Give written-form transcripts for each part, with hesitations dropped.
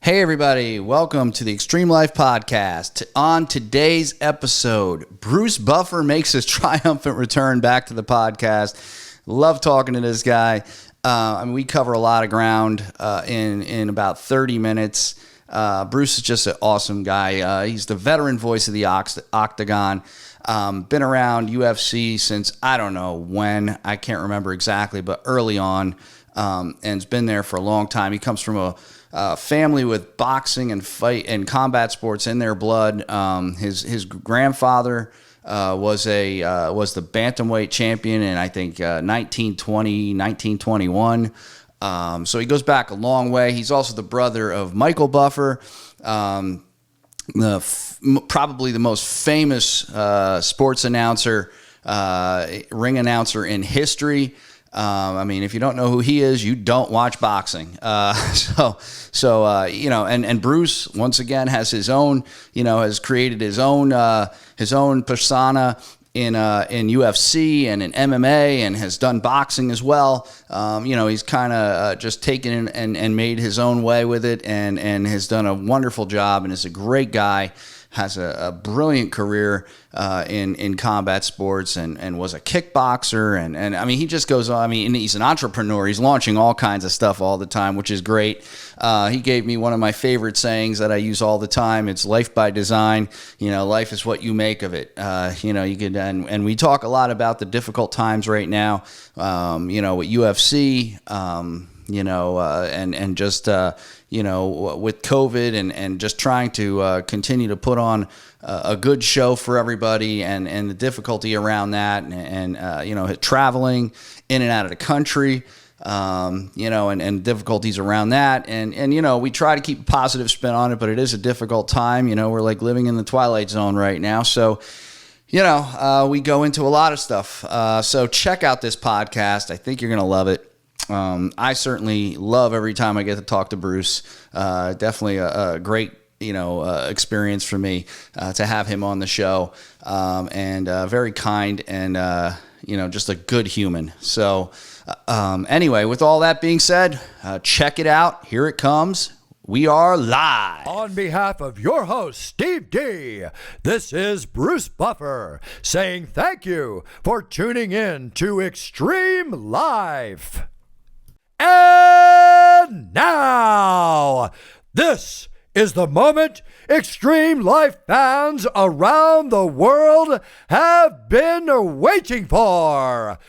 Hey everybody, welcome to the Xtreme Lyfe podcast. On today's episode, Bruce Buffer makes his triumphant return back to the podcast. Love talking to this guy. We cover a lot of ground in about 30 minutes. Bruce is just an awesome guy. He's the veteran voice of the Octagon. Been around UFC since I don't know when. I can't remember exactly, but early on, and has been there for a long time. He comes from a family with boxing and fight and combat sports in their blood. His grandfather was the bantamweight champion in I think 1920, 1921. So he goes back a long way. He's also the brother of Michael Buffer, probably the most famous sports announcer, ring announcer in history. If you don't know who he is, you don't watch boxing. And Bruce once again has his own, has created his own persona in UFC and in MMA, and has done boxing as well. He's kind of just taken and made his own way with it, and has done a wonderful job, and is a great guy. Has a brilliant career in combat sports, and was a kickboxer, and he just goes on. And he's an entrepreneur. He's launching all kinds of stuff all the time, which is great. He gave me one of my favorite sayings that I use all the time. It's life by design. Life is what you make of it. You could, and we talk a lot about the difficult times right now. With UFC. With COVID and just trying to continue to put on a good show for everybody, and the difficulty around that, and traveling in and out of the country, and difficulties around that. And we try to keep a positive spin on it, but it is a difficult time. We're like living in the twilight zone right now. So, we go into a lot of stuff. So check out this podcast. I think you're going to love it. I certainly love every time I get to talk to Bruce. Definitely a great, experience for me to have him on the show, and very kind, and just a good human. So anyway, with all that being said, check it out. Here it comes. We are live. On behalf of your host, Steve D, this is Bruce Buffer saying thank you for tuning in to Xtreme Lyfe. And now, this is the moment Xtreme Lyfe fans around the world have been waiting for.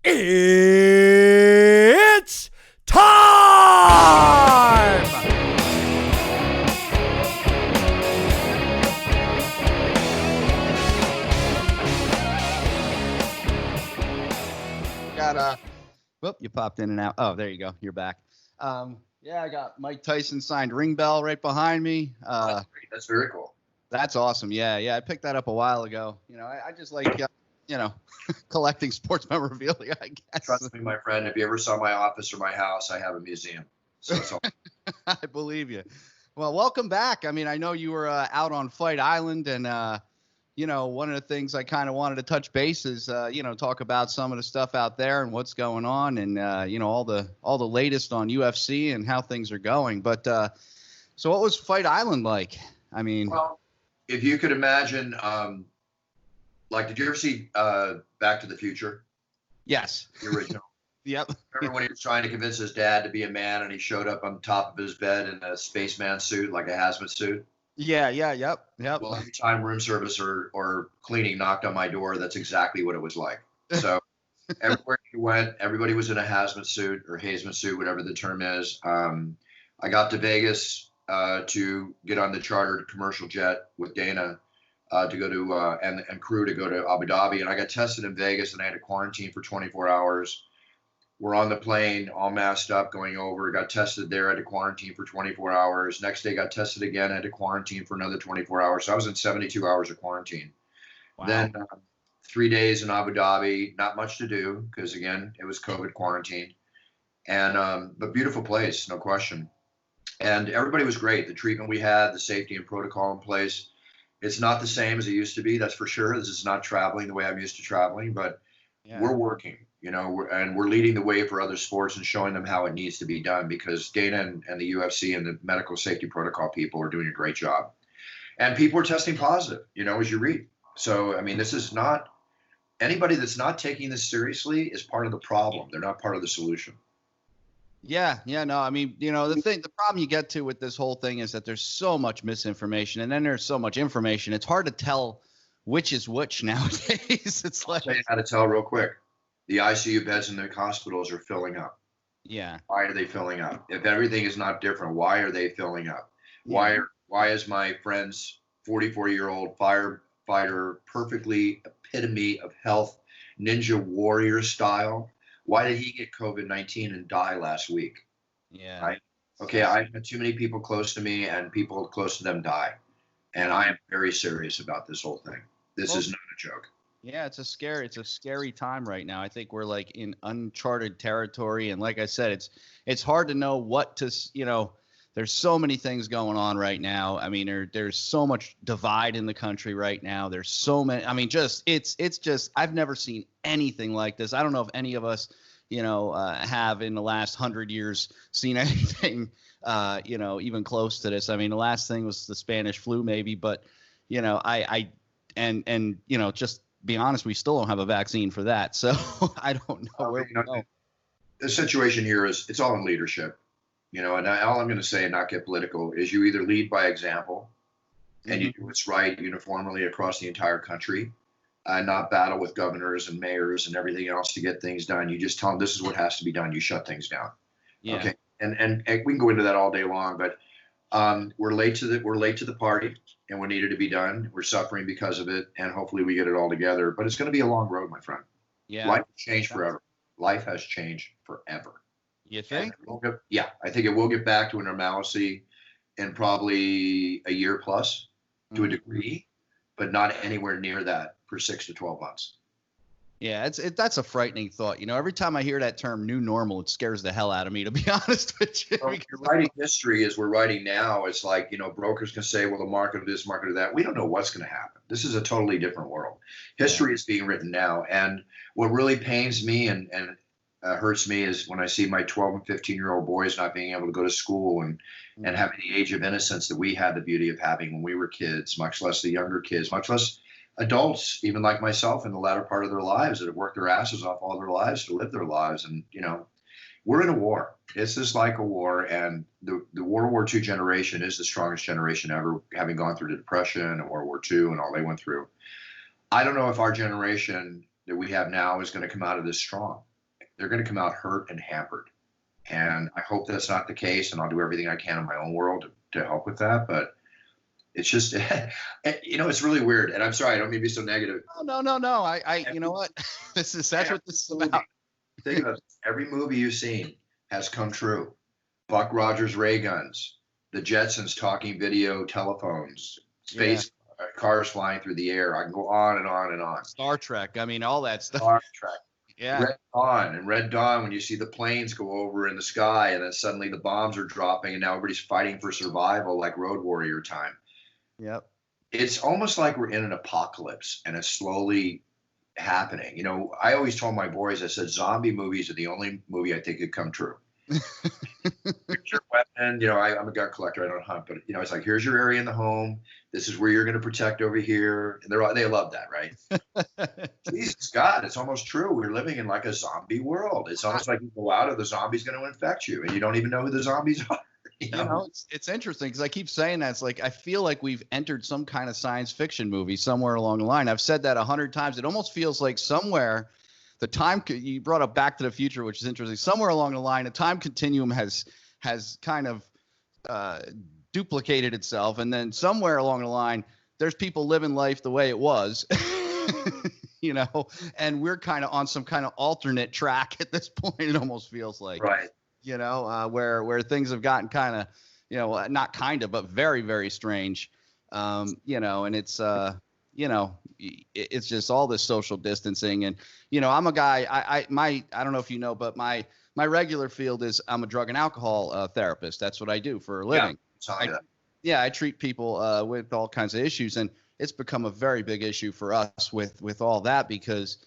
It's time! You popped in and out. Oh, there you go. You're back. I got Mike Tyson signed ring bell right behind me. That's very cool. That's awesome. Yeah. I picked that up a while ago. I just like, collecting sports memorabilia, I guess. Trust me, my friend, if you ever saw my office or my house, I have a museum. So. I believe you. Well, welcome back. I know you were out on Fight Island, and one of the things I kind of wanted to touch base is, talk about some of the stuff out there and what's going on, and, all the latest on UFC and how things are going. But so what was Fight Island like? Well, if you could imagine, did you ever see Back to the Future? Yes. The original. Yep. Remember when he was trying to convince his dad to be a man, and he showed up on top of his bed in a spaceman suit, like a hazmat suit? Yeah, yep. Well, every time room service or cleaning knocked on my door, that's exactly what it was like. So everywhere you went, everybody was in a hazmat suit or whatever the term is. I got to Vegas to get on the chartered commercial jet with Dana to go to and crew to go to Abu Dhabi, and I got tested in Vegas, and I had to quarantine for 24 hours. We're on the plane, all masked up, going over. Got tested there, had to quarantine for 24 hours. Next day, got tested again, had to quarantine for another 24 hours. So I was in 72 hours of quarantine. Wow. Then 3 days in Abu Dhabi, not much to do because, again, it was COVID quarantine. And but beautiful place, no question. And everybody was great. The treatment we had, the safety and protocol in place. It's not the same as it used to be, that's for sure. This is not traveling the way I'm used to traveling, but we're working, and we're leading the way for other sports and showing them how it needs to be done, because Dana and the UFC and the medical safety protocol people are doing a great job. And people are testing positive, as you read. So, I mean, this is not, anybody that's not taking this seriously is part of the problem. They're not part of the solution. Yeah, no, I mean, the problem you get to with this whole thing is that there's so much misinformation, and then there's so much information. It's hard to tell which is which nowadays. It's like, I'll tell you how to tell real quick. The ICU beds in the hospitals are filling up. Yeah. Why are they filling up? If everything is not different, why are they filling up? Yeah. Why is my friend's 44-year-old firefighter, perfectly epitome of health, ninja warrior style? Why did he get COVID-19 and die last week? Yeah. Right? Okay, I've had too many people close to me and people close to them die. And I am very serious about this whole thing. This is not a joke. Yeah, it's a scary time right now. I think we're like in uncharted territory. And like I said, it's hard to know what to, there's so many things going on right now. I mean, there's so much divide in the country right now. There's so many, I mean, it's just, I've never seen anything like this. I don't know if any of us, have in the last 100 years seen anything, even close to this. I mean, the last thing was the Spanish flu maybe, but, just be honest, we still don't have a vaccine for that. So I don't know where we go. The situation here is, it's all in leadership. And all I'm going to say, and not get political, is you either lead by example and you do what's right uniformly across the entire country, and not battle with governors and mayors and everything else to get things done. You just tell them this is what has to be done. You shut things down. Yeah. Okay. And we can go into that all day long, but we're late to the party, and what needed to be done. We're suffering because of it, and hopefully we get it all together. But it's going to be a long road, my friend. Yeah. Life has changed forever. Life has changed forever. You think? I think it will get back to a normalcy in probably a year plus, to a degree, but not anywhere near that for 6 to 12 months. Yeah, that's a frightening thought. Every time I hear that term "new normal," it scares the hell out of me, to be honest with you. Well, if you're writing history as we're writing now, it's like, brokers can say, well, the market of this, market of that. We don't know what's going to happen. This is a totally different world. History is being written now. And what really pains me and hurts me is when I see my 12 and 15-year-old boys not being able to go to school and having the age of innocence that we had the beauty of having when we were kids, much less the younger kids, much less adults, even like myself, in the latter part of their lives, that have worked their asses off all their lives to live their lives. And, we're in a war. This is like a war. And the World War II generation is the strongest generation ever, having gone through the Depression and World War II and all they went through. I don't know if our generation that we have now is going to come out of this strong. They're going to come out hurt and hampered. And I hope that's not the case. And I'll do everything I can in my own world to help with that. But it's just, it's really weird. And I'm sorry, I don't mean to be so negative. No. You know what? That's what this is about. Think about it. Every movie you've seen has come true. Buck Rogers ray guns, the Jetsons talking video telephones, space cars flying through the air. I can go on and on and on. Star Trek. I mean, all that stuff. Star Trek. Yeah. Red Dawn, when you see the planes go over in the sky and then suddenly the bombs are dropping and now everybody's fighting for survival like Road Warrior time. Yep. It's almost like we're in an apocalypse and it's slowly happening. I always told my boys, I said, zombie movies are the only movie I think could come true. Here's your weapon. I'm a gun collector. I don't hunt, but it's like, here's your area in the home. This is where you're going to protect over here. And they love that, right? Jesus God, it's almost true. We're living in like a zombie world. It's almost like you go out and the zombie's going to infect you and you don't even know who the zombies are. It's interesting because I keep saying that. It's like I feel like we've entered some kind of science fiction movie somewhere along the line. I've said that 100 times. It almost feels like somewhere the time you brought up Back to the Future, which is interesting. Somewhere along the line, a time continuum has kind of duplicated itself, and then somewhere along the line, there's people living life the way it was. And we're kind of on some kind of alternate track at this point. It almost feels like, right. Where things have gotten kind of, not kind of, but very, very strange, and it's, it's just all this social distancing. And, I'm a guy, I don't know if you know, but my regular field is I'm a drug and alcohol therapist. That's what I do for a living. I treat people with all kinds of issues. And it's become a very big issue for us with all that because,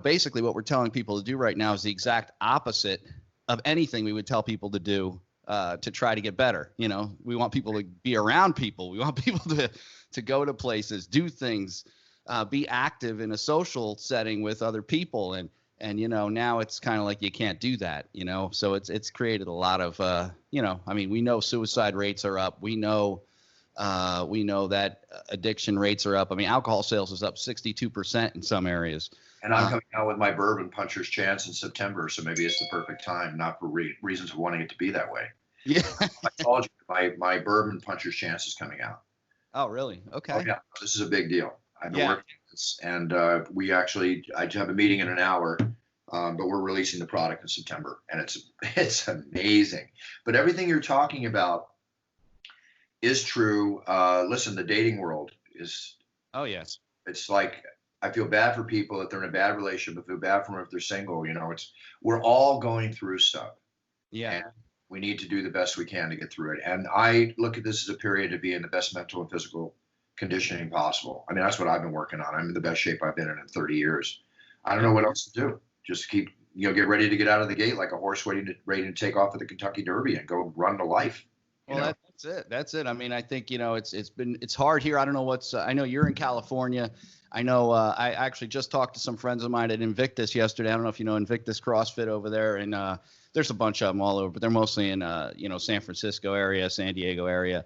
basically what we're telling people to do right now is the exact opposite of anything we would tell people to do to try to get better. We want people to be around people. We want people to go to places, do things, be active in a social setting with other people. And now it's kind of like you can't do that, so it's created a lot of, we know suicide rates are up. We know that addiction rates are up. Alcohol sales is up 62% in some areas. And I'm coming out with my bourbon puncher's chance in September, so maybe it's the perfect time, not for reasons of wanting it to be that way. Yeah. I told you my bourbon puncher's chance is coming out. Oh, really? Okay. Oh, yeah. This is a big deal. I've been working on this, and I have a meeting in an hour, but we're releasing the product in September, and it's amazing. But everything you're talking about is true. Listen, the dating world is. Oh, yes. It's like, I feel bad for people if they're in a bad relationship. I feel bad for them if they're single. We're all going through stuff. Yeah. And we need to do the best we can to get through it. And I look at this as a period to be in the best mental and physical conditioning possible. That's what I've been working on. I'm in the best shape I've been in 30 years. I don't know what else to do. Just keep, get ready to get out of the gate like a horse ready to take off at the Kentucky Derby and go run to Lyfe. Well, that's it. That's it. I think, it's hard here. I don't know I know you're in California. I know I actually just talked to some friends of mine at Invictus yesterday. I don't know if you know Invictus CrossFit over there. And there's a bunch of them all over, but they're mostly in, San Francisco area, San Diego area.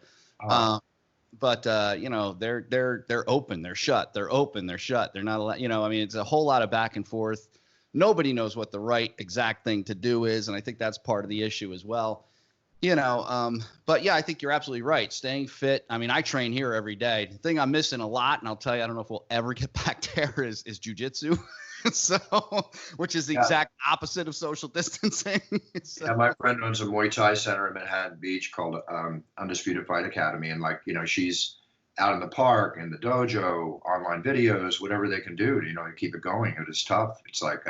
But they're open, they're shut, they're open, they're shut. They're not allowed, it's a whole lot of back and forth. Nobody knows what the right exact thing to do is. And I think that's part of the issue as well. But yeah, I think you're absolutely right. Staying fit. I train here every day. The thing I'm missing a lot, and I'll tell you, I don't know if we'll ever get back there, is jujitsu. So, which is the exact opposite of social distancing. So. Yeah, my friend owns a Muay Thai center in Manhattan Beach called Undisputed Fight Academy. And she's out in the park, in the dojo, online videos, whatever they can do to, keep it going. It is tough. It's like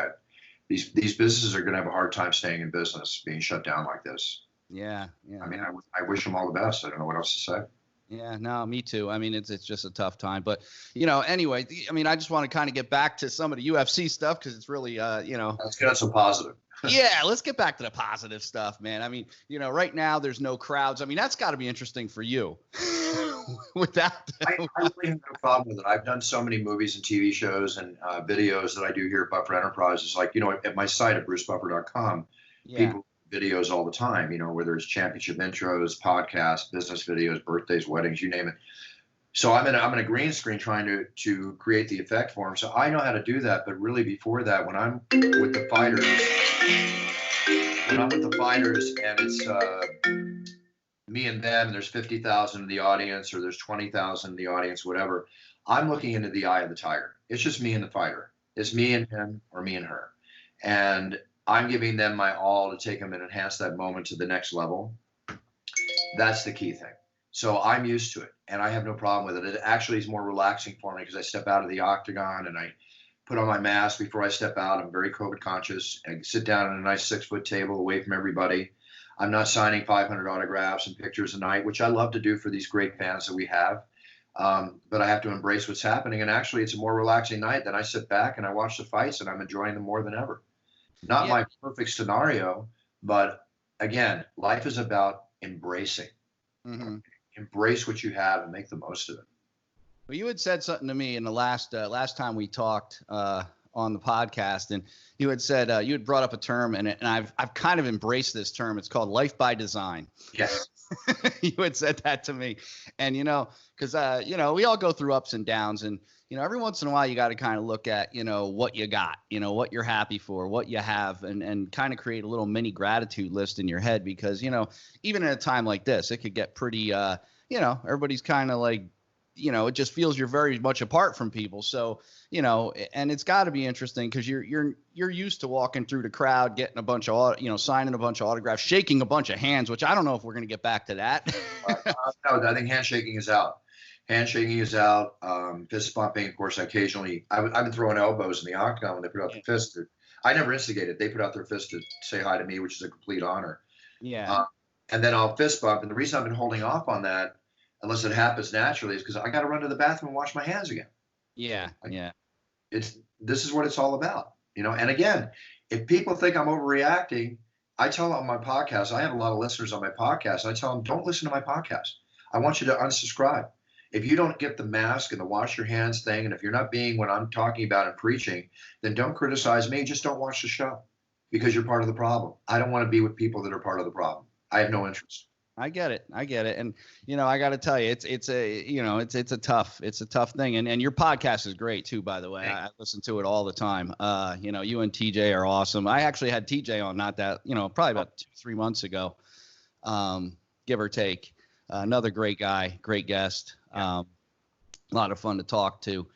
these businesses are going to have a hard time staying in business, being shut down like this. Yeah. I wish them all the best. I don't know what else to say. Yeah, no, me too. It's just a tough time, but anyway, I just want to kind of get back to some of the UFC stuff because it's really, Let's get on some positive. Yeah, let's get back to the positive stuff, man. Right now there's no crowds. That's got to be interesting for you. Without, I really have no problem with it. I've done so many movies and TV shows and videos that I do here at Buffer Enterprises. Like, at my site at brucebuffer.com, people videos all the time, whether it's championship intros, podcasts, business videos, birthdays, weddings, you name it. So I'm in a green screen trying to create the effect for them. So I know how to do that. But really before that, when I'm with the fighters and it's me and them, there's 50,000 in the audience or there's 20,000 in the audience, whatever, I'm looking into the eye of the tiger. It's just me and the fighter. It's me and him or me and her. And I'm giving them my all to take them and enhance that moment to the next level. That's the key thing. So I'm used to it and I have no problem with it. It actually is more relaxing for me because I step out of the Octagon and I put on my mask before I step out. I'm very COVID conscious. I sit down at a nice 6-foot table away from everybody. I'm not signing 500 autographs and pictures a night, which I love to do for these great fans that we have. But I have to embrace what's happening. And actually it's a more relaxing night. Then I sit back and I watch the fights and I'm enjoying them more than ever. Not my perfect scenario, but again, life is about embracing. Mm-hmm. Embrace what you have and make the most of it. Well, you had said something to me in the last time we talked on the podcast, and you had said you had brought up a term, and I've kind of embraced this term. It's called life by design. Yes. You had said that to me, and because we all go through ups and downs, and every once in a while you got to kind of look at what you got, what you're happy for, what you have, and kind of create a little mini gratitude list in your head because even at a time like this, it could get pretty everybody's kind of like it just feels you're very much apart from people. So, and it's got to be interesting because you're used to walking through the crowd, getting a bunch of, signing a bunch of autographs, shaking a bunch of hands, which I don't know if we're going to get back to that. No, I think handshaking is out. Handshaking is out. Fist bumping, of course, occasionally. I've been throwing elbows in the Octagon when they put out the fist. I never instigated. They put out their fist to say hi to me, which is a complete honor. Yeah. And then I'll fist bump. And the reason I've been holding off on that, unless it happens naturally, is because I got to run to the bathroom and wash my hands again. Yeah. Yeah. It's this is what it's all about, you know. And again, if people think I'm overreacting, I tell them on my podcast, I have a lot of listeners on my podcast. I tell them, don't listen to my podcast. I want you to unsubscribe. If you don't get the mask and the wash your hands thing, and if you're not being what I'm talking about and preaching, then don't criticize me. Just don't watch the show, because you're part of the problem. I don't want to be with people that are part of the problem. I have no interest. I get it. And, I got to tell you, it's a tough thing. And your podcast is great too, by the way. I listen to it all the time. You and TJ are awesome. I actually had TJ on probably about 2-3 months ago, give or take. Another great guy, great guest. A lot of fun to talk to.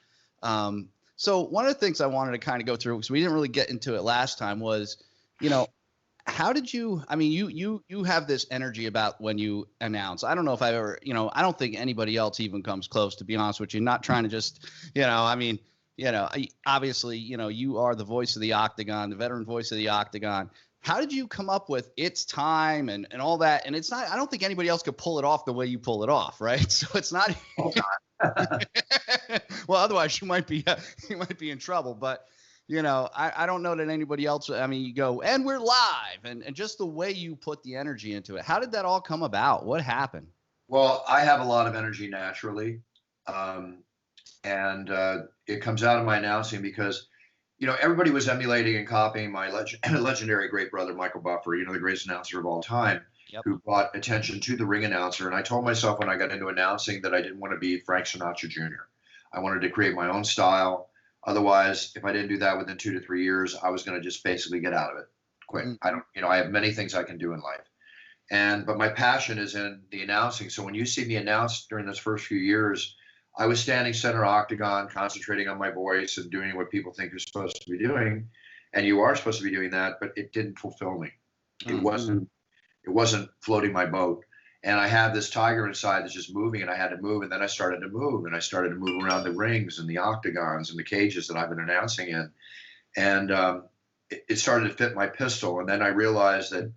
So one of the things I wanted to kind of go through, because we didn't really get into it last time, was, how did you, you have this energy about when you announce. I don't know if I ever, I don't think anybody else even comes close, to be honest with you. Not trying to just, obviously, you are the voice of the Octagon, the veteran voice of the Octagon. How did you come up with "It's time" and all that? And it's not, I don't think anybody else could pull it off the way you pull it off, right? So it's not. Well, otherwise you might be in trouble. But I don't know that anybody else. You go, and we're live, and just the way you put the energy into it. How did that all come about? What happened? Well, I have a lot of energy naturally, and it comes out of my announcing because. Everybody was emulating and copying my legendary great brother, Michael Buffer, the greatest announcer of all time, who brought attention to the ring announcer. And I told myself when I got into announcing that I didn't want to be Frank Sinatra Jr. I wanted to create my own style. Otherwise, if I didn't do that within 2 to 3 years, I was going to just basically get out of it, quit. I have many things I can do in life. But my passion is in the announcing. So when you see me announce during those first few years, I was standing center Octagon, concentrating on my voice and doing what people think you're supposed to be doing. And you are supposed to be doing that, but it didn't fulfill me. It wasn't floating my boat. And I had this tiger inside that's just moving, and I had to move. And then I started to move, and I started to move around the rings and the octagons and the cages that I've been announcing in. And it started to fit my pistol. And then I realized that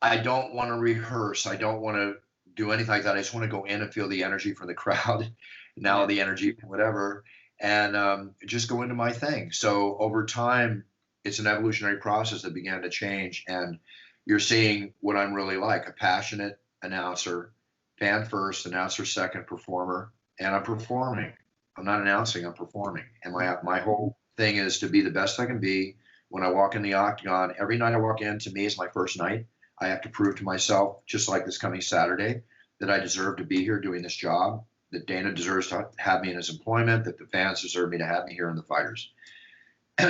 I don't want to rehearse. I don't want to do anything like that. I just want to go in and feel the energy from the crowd, now the energy, whatever, and just go into my thing. So over time, it's an evolutionary process that began to change, and you're seeing what I'm really like: a passionate announcer, fan first, announcer second, performer, and I'm performing. I'm not announcing, I'm performing. And my whole thing is to be the best I can be. When I walk in the Octagon, every night I walk in, to me, is my first night. I have to prove to myself, just like this coming Saturday, that I deserve to be here doing this job, that Dana deserves to have me in his employment, that the fans deserve me to have me here in the fighters.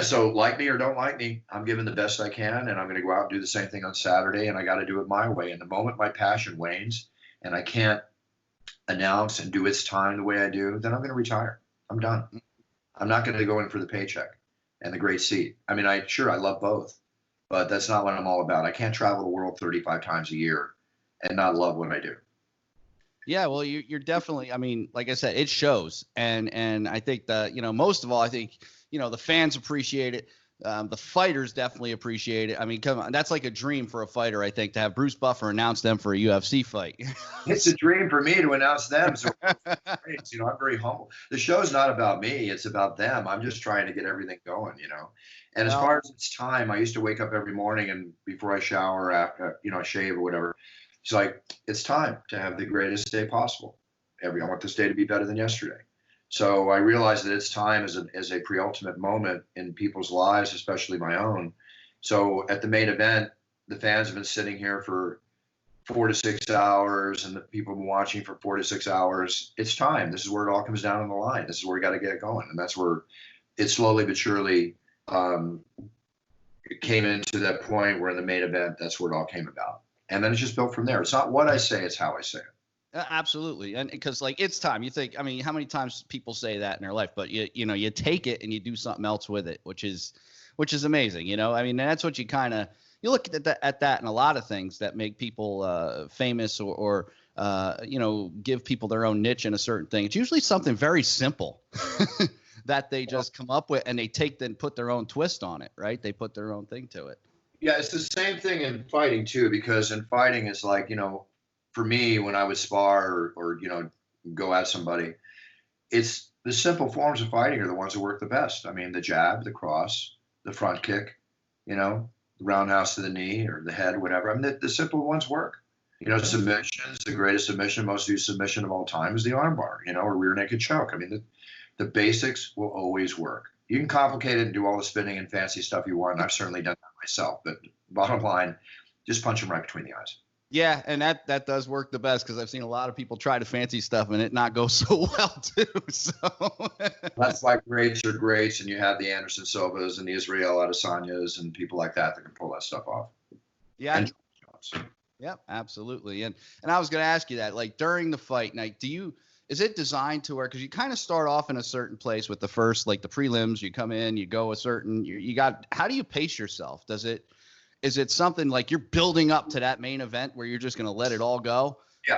So like me or don't like me, I'm giving the best I can, and I'm going to go out and do the same thing on Saturday, and I got to do it my way. And the moment my passion wanes and I can't announce and do It's Time the way I do, then I'm going to retire. I'm done. I'm not going to go in for the paycheck and the great seat. I love both, but that's not what I'm all about. I can't travel the world 35 times a year and not love what I do. Yeah, well, you're definitely, like I said, it shows. And I think that, most of all, I think, the fans appreciate it. The fighters definitely appreciate it. Come on, that's like a dream for a fighter, I think, to have Bruce Buffer announce them for a UFC fight. It's a dream for me to announce them. So, I'm very humble. The show's not about me. It's about them. I'm just trying to get everything going, And as far as It's Time, I used to wake up every morning, and before I shower, after, I shave or whatever, it's like, it's time to have the greatest day possible. I want this day to be better than yesterday. So I realized that It's Time is a pre-ultimate moment in people's lives, especially my own. So at the main event, the fans have been sitting here for 4 to 6 hours, and the people have been watching for 4 to 6 hours. It's time. This is where it all comes down on the line. This is where we got to get going. And that's where it slowly but surely it came into that point where in the main event, that's where it all came about. And then it's just built from there. It's not what I say, it's how I say it. Absolutely. And because it's time, you think, how many times people say that in their life, but you take it and you do something else with it, which is amazing. And that's what you look at that in a lot of things that make people famous or give people their own niche in a certain thing. It's usually something very simple that they just come up with, and they put their own twist on it, right? They put their own thing to it. Yeah, it's the same thing in fighting too, because in fighting it's like, for me, when I would spar or go at somebody, it's the simple forms of fighting are the ones that work the best. I mean, the jab, the cross, the front kick, the roundhouse to the knee or the head, whatever. I mean, the simple ones work. Submissions, the greatest submission, most used submission of all time is the armbar, or rear naked choke. I mean, the basics will always work. You can complicate it and do all the spinning and fancy stuff you want. And I've certainly done that myself. But bottom line, just punch them right between the eyes. Yeah, and that does work the best because I've seen a lot of people try to fancy stuff and it not go so well too. So that's why greats are greats, and you have the Anderson Silvas and the Israel Adesanyas and people like that can pull that stuff off. Yeah. Yeah, absolutely. And I was going to ask you that, like during the fight night, is it designed to where, because you kind of start off in a certain place with the first, like the prelims, you come in, you go a certain, how do you pace yourself? Is it something like you're building up to that main event where you're just going to let it all go? Yeah,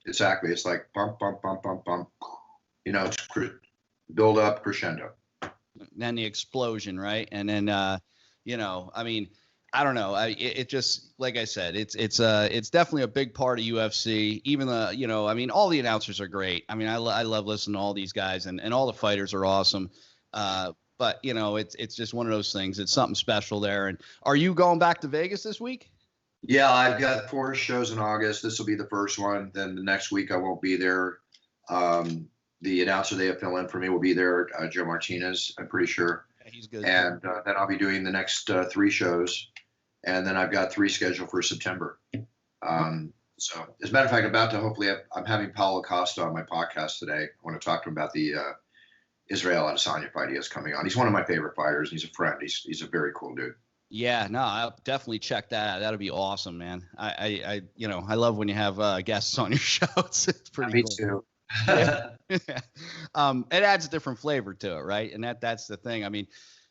exactly. It's like bump, bump, bump, bump, bump. It's build up, crescendo. Then the explosion, right? And then, I mean, I don't know. It just, like I said, it's definitely a big part of UFC. Even I mean, all the announcers are great. I mean, I love listening to all these guys, and all the fighters are awesome. But it's just one of those things. It's something special there. And are you going back to Vegas this week? Yeah, I've got 4 shows in August. This will be the first one. Then the next week I won't be there. The announcer they have fill in for me will be there, Joe Martinez, I'm pretty sure. Yeah, he's good. And then I'll be doing the next 3 shows. And then I've got 3 scheduled for September. So as a matter of fact, I'm having Paulo Costa on my podcast today. I want to talk to him about the Israel Adesanya fight he has coming on. He's one of my favorite fighters. He's a friend. He's a very cool dude. Yeah, no, I'll definitely check that out. That'll be awesome, man. I love when you have guests on your show. It's pretty Me cool. too. Yeah. It adds a different flavor to it, right? And that's the thing. I mean,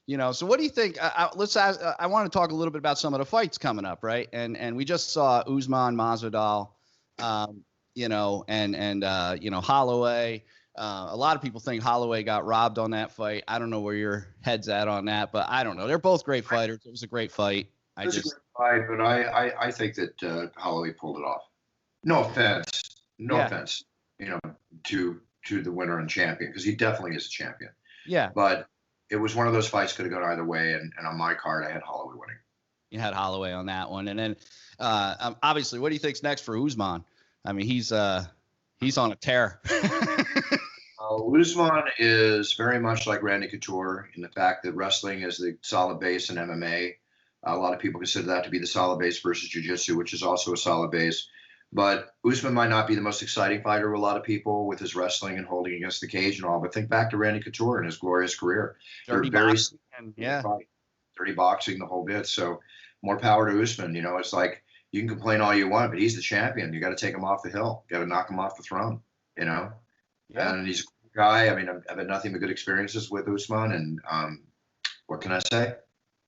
so what do you think? I want to talk a little bit about some of the fights coming up, right? And we just saw Usman Masvidal, and Holloway. A lot of people think Holloway got robbed on that fight. I don't know where your head's at on that, but I don't know. They're both great fighters. It was a great fight. It was a great fight, but I think that Holloway pulled it off. No offense, to the winner and champion, because he definitely is a champion. Yeah. But it was one of those fights could have gone either way, and on my card, I had Holloway winning. You had Holloway on that one, and then obviously, what do you think's next for Usman? I mean, he's on a tear. Usman is very much like Randy Couture in the fact that wrestling is the solid base in MMA. A lot of people consider that to be the solid base versus jiu-jitsu, which is also a solid base. But Usman might not be the most exciting fighter of a lot of people with his wrestling and holding against the cage and all. But think back to Randy Couture and his glorious career. Dirty boxing, dirty boxing, the whole bit. So more power to Usman. It's like you can complain all you want, but he's the champion. You got to take him off the hill. You got to knock him off the throne. Yeah. And he's a cool guy. I mean, I've had nothing but good experiences with Usman, and what can I say?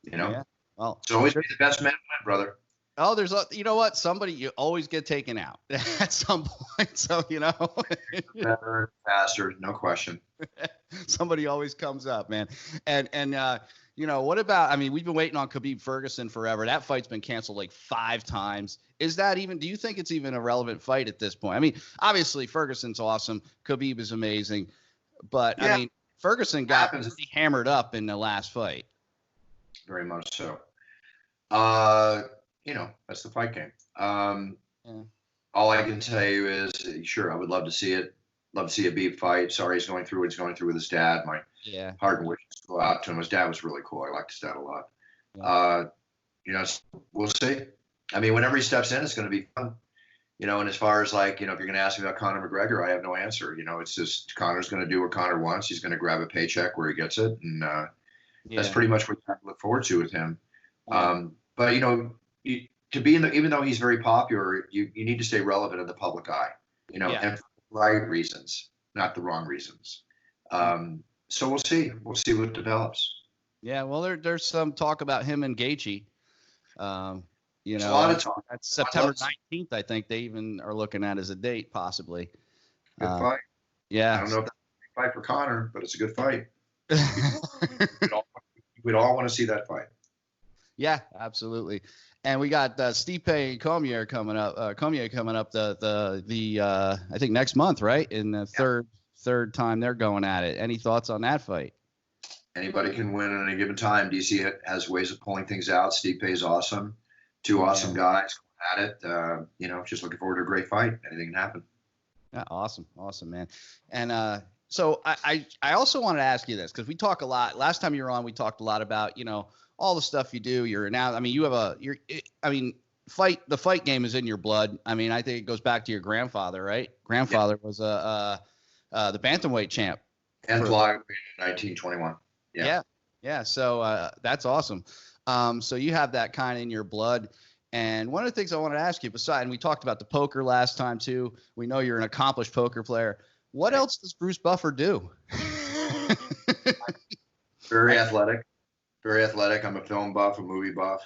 Yeah. Well, it's always be the best man win, brother. Oh, you know what? Somebody, you always get taken out at some point. So, better, faster, no question. Somebody always comes up, man. And what about, I mean, we've been waiting on Khabib Ferguson forever. That fight's been canceled like 5 times. Do you think it's even a relevant fight at this point? I mean, obviously Ferguson's awesome. Khabib is amazing, but I mean, Ferguson got pretty hammered up in the last fight. Very much so. That's the fight game. All I can tell you is, sure, I would love to see it. Love to see a Khabib fight. Sorry he's going through what he's going through with his dad. My heart and wishes go out to him. His dad was really cool. I liked his dad a lot. We'll see. I mean, whenever he steps in, it's going to be fun. And as far as if you're going to ask me about Conor McGregor, I have no answer. It's just Conor's going to do what Conor wants. He's going to grab a paycheck where he gets it. And that's pretty much what you have to look forward to with him. But, even though he's very popular, you need to stay relevant in the public eye, and for the right reasons, not the wrong reasons. So we'll see. We'll see what develops. Yeah, well, there's some talk about him and Gaethje. There's a lot of talk. That's September 19th, I think they even are looking at as a date, possibly. Good fight. Yeah. I don't know if that's a good fight for Conor, but it's a good fight. We'd all want to see that fight. Yeah, absolutely. And we got Stipe and Cormier coming up. The I think next month, right? In the third time they're going at it. Any thoughts on that fight? Anybody can win at any given time. DC has ways of pulling things out. Stipe's awesome. Two awesome guys at it. Just looking forward to a great fight. Anything can happen. Yeah, awesome, man. And so I also wanted to ask you this, because we talk a lot. Last time you were on, we talked a lot about all the stuff you do. The fight game is in your blood. I mean, I think it goes back to your grandfather, right? Grandfather was the bantamweight champ. And flyweight in 1921. Yeah. So that's awesome. So you have that kind of in your blood. And one of the things I wanted to ask you, and we talked about the poker last time too. We know you're an accomplished poker player. What else does Bruce Buffer do? Very athletic. I'm a film buff, a movie buff,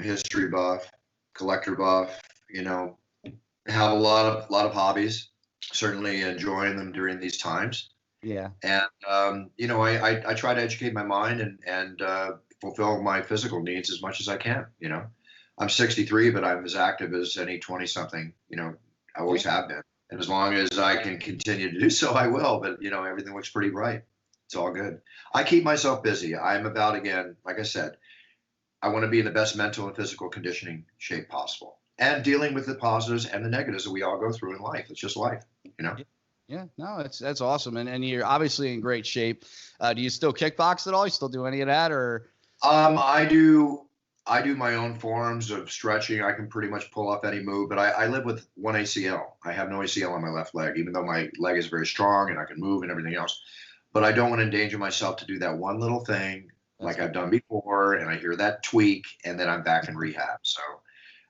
history buff, collector buff. Have a lot of hobbies. Certainly enjoying them during these times. Yeah. And I try to educate my mind and fulfill my physical needs as much as I can. I'm 63, but I'm as active as any 20-something. I always have been. And as long as I can continue to do so, I will. But, everything looks pretty bright. It's all good. I keep myself busy. I'm about, again, like I said, I want to be in the best mental and physical conditioning shape possible. And dealing with the positives and the negatives that we all go through in life. It's just life, Yeah, no, that's awesome. And you're obviously in great shape. Do you still kickbox at all? You still do any of that, or? I do my own forms of stretching. I can pretty much pull off any move, but I live with one ACL. I have no ACL on my left leg, even though my leg is very strong and I can move and everything else. But I don't want to endanger myself to do that one little thing like I've done before, and I hear that tweak, and then I'm back in rehab. So,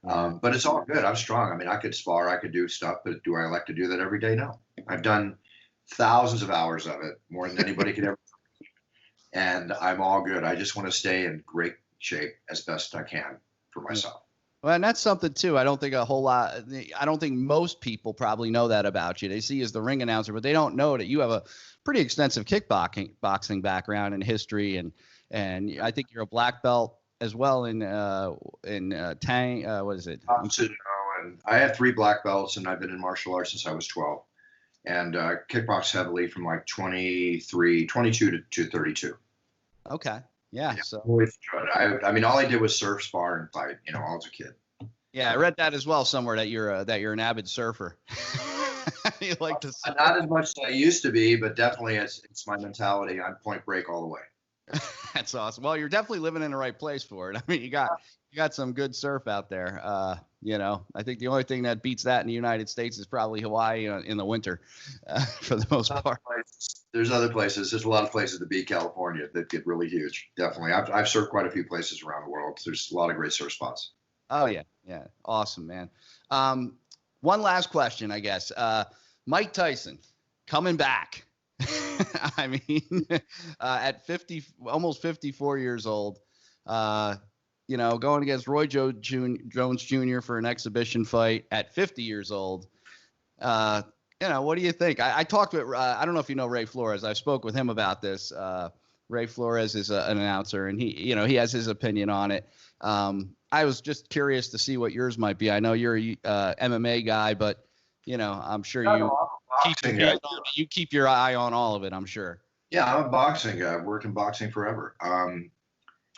but it's all good. I'm strong. I mean, I could spar, I could do stuff, but do I like to do that every day? No. I've done thousands of hours of it, more than anybody could ever. And I'm all good. I just want to stay in great shape as best I can for myself. Well, and that's something too. I don't think most people probably know that about you. They see you as the ring announcer, but they don't know that you have a pretty extensive boxing background and history, and I think you're a black belt as well in Tang. What is it? Tang Soo Do, and I have 3 black belts, and I've been in martial arts since I was 12, and kickbox heavily from like 22 to 32. Okay. Yeah. So I mean, all I did was surf, spar, and fight. All as a kid. Yeah, I read that as well somewhere, that you're an avid surfer. You like to surf. Not as much as I used to be, but definitely it's my mentality. I'm point break all the way. That's awesome. Well, you're definitely living in the right place for it. I mean, you got some good surf out there. I think the only thing that beats that in the United States is probably Hawaii in the winter, for the most part. There's other places. There's a lot of places to beat California that get really huge. Definitely. I've surfed quite a few places around the world. There's a lot of great surf spots. Oh, yeah. Yeah. Awesome, man. One last question, I guess. Mike Tyson coming back. I mean, at almost 54 years old, going against Roy Jones Jr. for an exhibition fight at 50 years old. What do you think? I talked with, I don't know if you know Ray Flores. I spoke with him about this. Ray Flores is an announcer, and he has his opinion on it. I was just curious to see what yours might be. I know you're a MMA guy, but I'm sure you keep your eye on all of it, I'm sure. Yeah, I'm a boxing guy. I've worked in boxing forever. I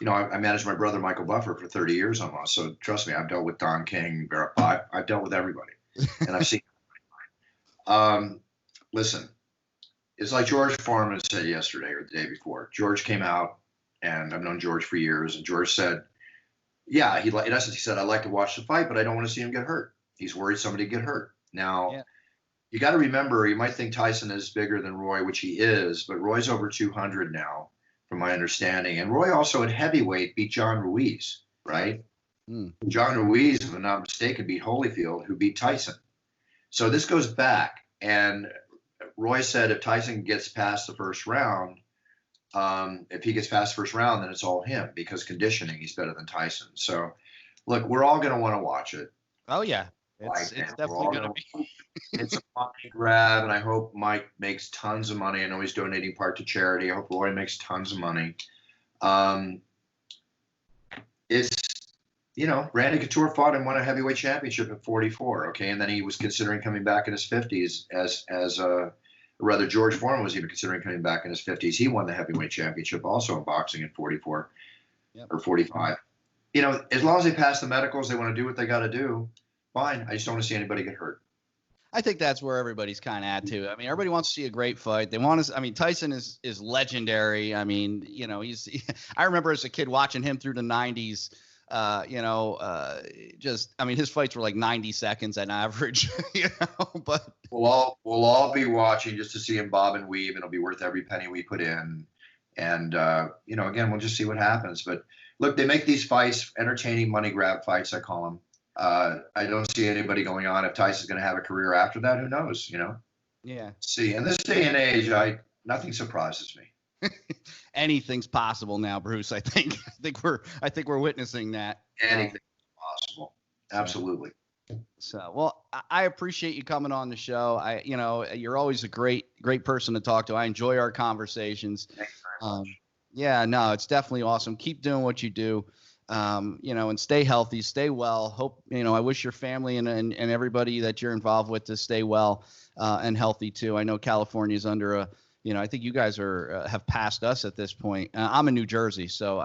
managed my brother Michael Buffer for 30 years almost. So trust me, I've dealt with Don King, Barrett. I've dealt with everybody, and I've seen. Listen, it's like George Foreman said yesterday or the day before. George came out, and I've known George for years, and George said, yeah, in essence, he said, I like to watch the fight, but I don't want to see him get hurt. He's worried somebody get hurt. Now, You got to remember, you might think Tyson is bigger than Roy, which he is, but Roy's over 200 now, from my understanding. And Roy also at heavyweight beat John Ruiz, right? John Ruiz, if I'm not mistaken, beat Holyfield, who beat Tyson. So this goes back, and Roy said if Tyson gets past the first round, then it's all him, because conditioning, he's better than Tyson. So, look, we're all going to want to watch it. Oh, yeah. It's definitely going to be. It's a money grab, and I hope Mike makes tons of money. I know he's donating part to charity. I hope Roy makes tons of money. Randy Couture fought and won a heavyweight championship at 44, okay? And then he was considering coming back in his 50s as or rather George Foreman was even considering coming back in his 50s. He won the heavyweight championship also in boxing at 44 or 45. You know, as long as they pass the medicals, they want to do what they got to do. Fine. I just don't want to see anybody get hurt. I think that's where everybody's kind of at too. I mean, everybody wants to see a great fight. They want to. I mean, Tyson is legendary. I mean, you know, I remember as a kid watching him through the '90s. Just I mean, his fights were like 90 seconds on average. You know, but we'll all be watching just to see him bob and weave, and it'll be worth every penny we put in. And you know, again, we'll just see what happens. But look, they make these fights entertaining, money grab fights. I call them. I don't see anybody going on. If Tyson's going to have a career after that, who knows? You know. Yeah. See, in this day and age, nothing surprises me. Anything's possible now, Bruce. I think we're witnessing that. Anything's possible. Absolutely. So, well, I appreciate you coming on the show. You're always a great person to talk to. I enjoy our conversations. Thank you very much. Yeah, no, it's definitely awesome. Keep doing what you do. And stay healthy, stay well. Hope, I wish your family and everybody that you're involved with to stay well and healthy too. I know California's under I think you guys have passed us at this point. I'm in New Jersey, so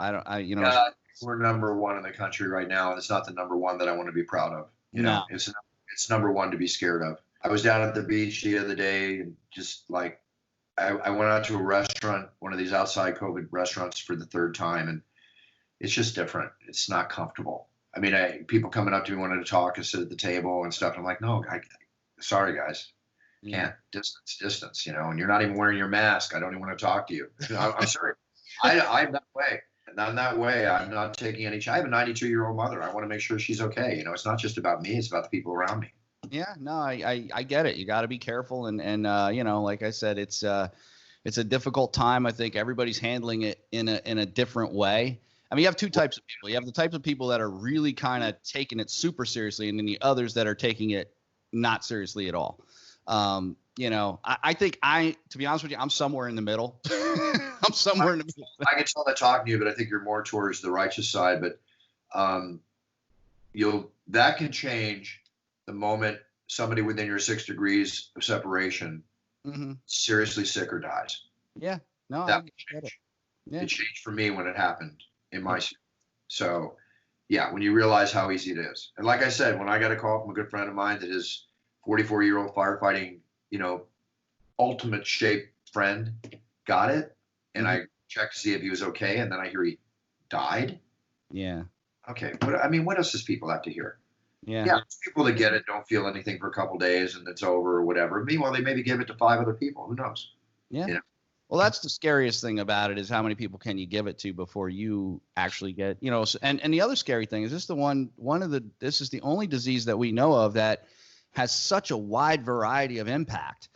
we're number one in the country right now. And it's not the number one that I want to be proud of. No. It's number one to be scared of. I was down at the beach the other day and just like, I went out to a restaurant, one of these outside COVID restaurants for the third time. And it's just different. It's not comfortable. I mean, people coming up to me wanting to talk and sit at the table and stuff. I'm like, no, sorry guys, can't. Distance, and you're not even wearing your mask. I don't even want to talk to you. I'm sorry. I'm that way. And I'm that way. I'm not taking any. I have a 92-year-old mother. I want to make sure she's okay. It's not just about me. It's about the people around me. Yeah, no, I get it. You got to be careful. And like I said, it's a difficult time. I think everybody's handling it in a different way. I mean, you have two types of people. You have the types of people that are really kind of taking it super seriously, and then the others that are taking it not seriously at all. I think to be honest with you, I'm somewhere in the middle. I'm somewhere in the middle. I can tell that talking to you, but I think you're more towards the righteous side. But that can change the moment somebody within your 6 degrees of separation seriously sick or dies. Yeah, no, that I get it. Yeah. It changed for me when it happened in my seat. So yeah, when you realize how easy it is. And like I said, when I got a call from a good friend of mine that his 44-year-old firefighting, ultimate shape friend got it, and I checked to see if he was okay, and then I hear he died. Yeah. Okay. What else does people have to hear? Yeah. Yeah. People that get it don't feel anything for a couple days and it's over or whatever. Meanwhile, they maybe give it to 5 other people. Who knows? Yeah. Well, that's the scariest thing about it is how many people can you give it to before you actually get, and the other scary thing is this this is the only disease that we know of that has such a wide variety of impact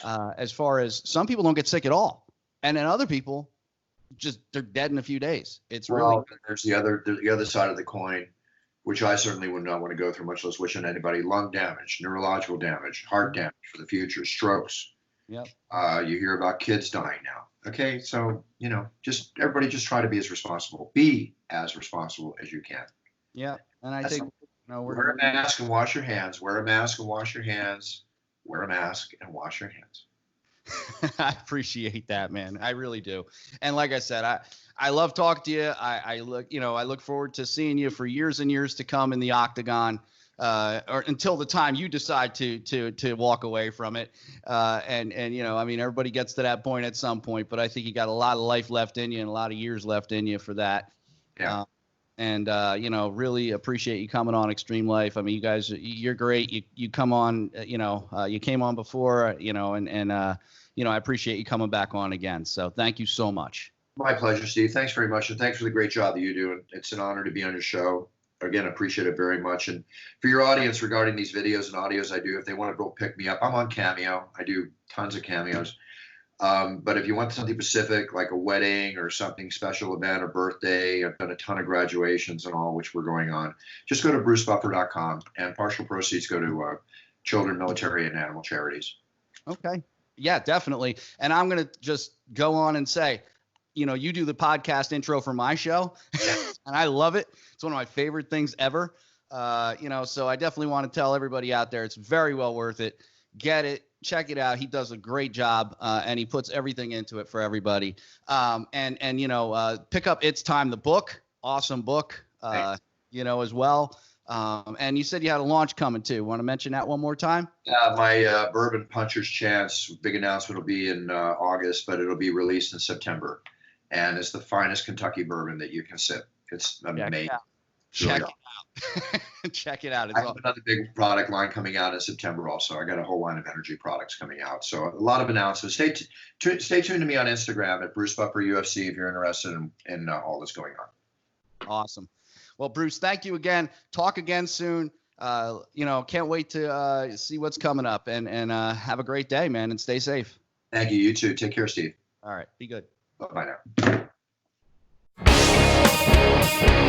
as far as some people don't get sick at all. And then other people they're dead in a few days. It's really, there's the other side of the coin, which I certainly would not want to go through, much less wish on anybody. Lung damage, neurological damage, heart damage for the future, strokes. Yep. You hear about kids dying now. Okay, so everybody just try to be as responsible. Be as responsible as you can. Yeah, and I think wear a mask and wash your hands. Wear a mask and wash your hands. Wear a mask and wash your hands. I appreciate that, man. I really do. And like I said, I love talking to you. I look forward to seeing you for years and years to come in the Octagon. Or until the time you decide to walk away from it. Everybody gets to that point at some point, but I think you got a lot of life left in you and a lot of years left in you for that. Yeah. Really appreciate you coming on Xtreme Lyfe. I mean, you guys, you're great. You come on, you came on before, I appreciate you coming back on again. So thank you so much. My pleasure, Steve. Thanks very much. And thanks for the great job that you do. It's an honor to be on your show. Again, appreciate it very much. And for your audience regarding these videos and audios I do, if they want to go pick me up, I'm on Cameo. I do tons of cameos. But if you want something specific, like a wedding or something special event or birthday, I've done a ton of graduations and all, which we're going on. Just go to brucebuffer.com, and partial proceeds go to children, military, and animal charities. Okay. Yeah, definitely. And I'm going to just go on and say, you do the podcast intro for my show, and I love it. It's one of my favorite things ever. So I definitely want to tell everybody out there, it's very well worth it. get it. Check it out. He does a great job, and he puts everything into it for everybody. And pick up It's Time, the book. Awesome book, as well. And you said you had a launch coming too. Want to mention that one more time? Yeah, my Bourbon Puncher's Chance big announcement will be in August, but it'll be released in September. And it's the finest Kentucky bourbon that you can sip. It's amazing. Check it out. Check it out. I have another big product line coming out in September also. I got a whole line of energy products coming out. So a lot of announcements. Stay tuned to me on Instagram at Bruce Buffer UFC if you're interested in all that's going on. Awesome. Well, Bruce, thank you again. Talk again soon. Can't wait to see what's coming up. And have a great day, man, and stay safe. Thank you. You too. Take care, Steve. All right. Be good. Bye now.